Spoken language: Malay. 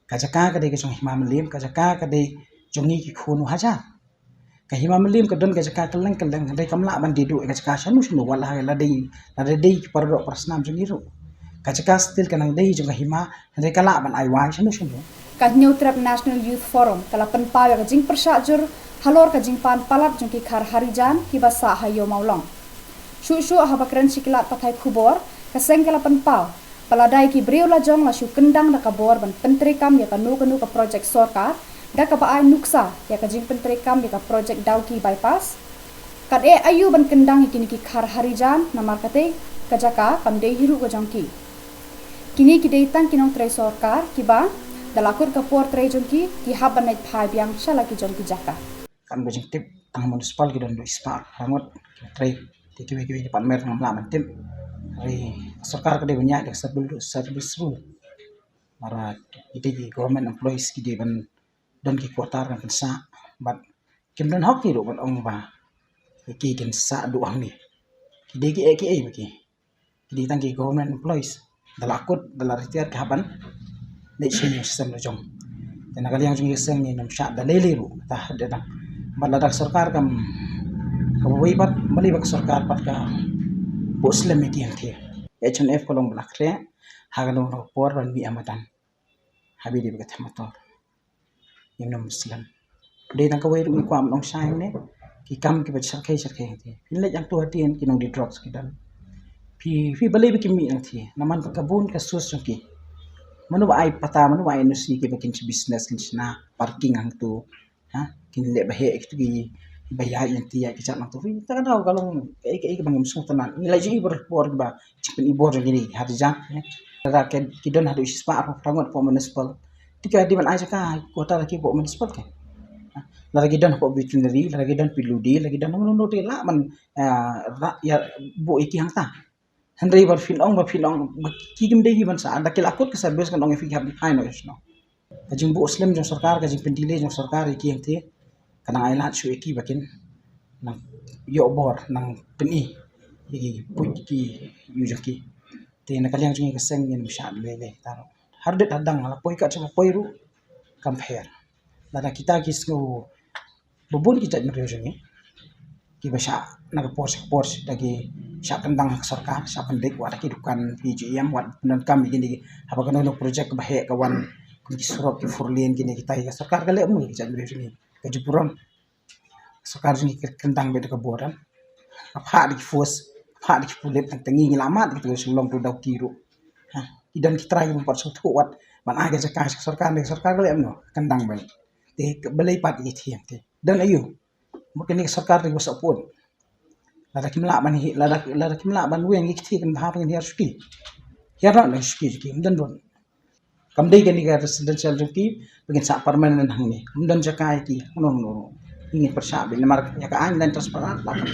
kajaka kadai ke jong hima melim kajaka kadai jongi ki khunu haja ka hima melim ka don kajaka keleng dai kamla ban didu kajaka shanu shanu wala la dai ki pardo prasnam jongi ru kajaka still kanang dai jong hima dai kala ban ai wai shanu shanu ka Neutrap National Youth Forum kala pen pa ka jing persajur halor ka jing pan palat jong ki khar harijan ki basa hayo maulong shu habakran siklat pathai khubor ka seng kala pen pa paladai ki brio la jong la shu kendang da kabor ban pentri kam ya kanu ka projek sorkar da ka ba ai nuksa ya ka jing pentri kam ya ka projek dauki bypass kad ayu ban kendang kini ki khar harijan namar kate kajaka kam dei hiru ka jong kini ki dei tang kinong tre sorkar ki ba dalakut ka por tre jong ki haban nait phai biang shala ki jong ki jaka kan bo jing tip tang municipal ki don do ispa rangot tre ki pan mer ngam la tim ri sarkar kadai banyak dak service rule mara ite ki government employees ki ban don ki kuartar kan sa but kim don hok ki do ban ong ba ki kan sa do ang ni ki de ki ai ki tang ki government employees dalakut dalar ka ban nei senior system lo jong dan kali yang jong yeseng ni nam sha dalele ru ta da baladak sarkar kam kabui bat mali bak sarkar pat ka Muslim media the HNF kolong blakre hagalong por ban bi amadan habi di begat motor yimno Muslim de tang kawai ru ko am nong sai ne ki kam ki bachar khai the le jang to hatien ki nong di drugs ki dan fi balai bi ki mi ang the naman ka kabun ka sus ki manu ba ai pata manu ba ai nusi ki bakin business kin na parking hang tu ha kin le ba he ki bayar yang tiya ki cak tu ta kan tahu kalau ke bangim sultanan ni lagi ibor ba cipin ibor gini harjan ra ki don hadu ispa rangot po municipal tika di man aja ka kota lagi po municipal ke lagi don po veterinary lagi don piludi lagi don no te la man ya bu iki hang ta handai bar filong ki gim de ban sa ada kilakut ke service kan ong fi hab ai no no kajing bu muslim jong sarkar kajing pendile jong sarkar iki yang te kanang ai lat shu iki bakin nang yo bor nang peni iki puj ki yujaki te na kalyang jing ka seng yin sha lele taro har det hadang la poi ka chama poi ru compare la kita ki sno bubun ki jat mer jing ki ba sha na ka pors dagi sha kendang sarkar sha pendek wa ki dukan PGM wat nan kam gini apa kan no project ba he kawan ki surok ki furlien gini kita ya sarkar kale mu ki jat mer jing kejupuran sekarang ni kentang beda keboran apa di force apa di pulit tengi ngelamat gitu sebelum tu dak kiru ha idan kita lagi membuat suatu wat ban aga jakas sarkar le amno kentang ban te belai pat ni thiam te dan ayu mungkin ni sarkar ni bosok pun lada kimla ban wen ni thi kan ha pan hiar ski hiar na ski dan don kam dei kan ni ka residential ki begin sa permanent hang ni dan jakai ki no ingin persabi lemar ya ka an dan transparan la kan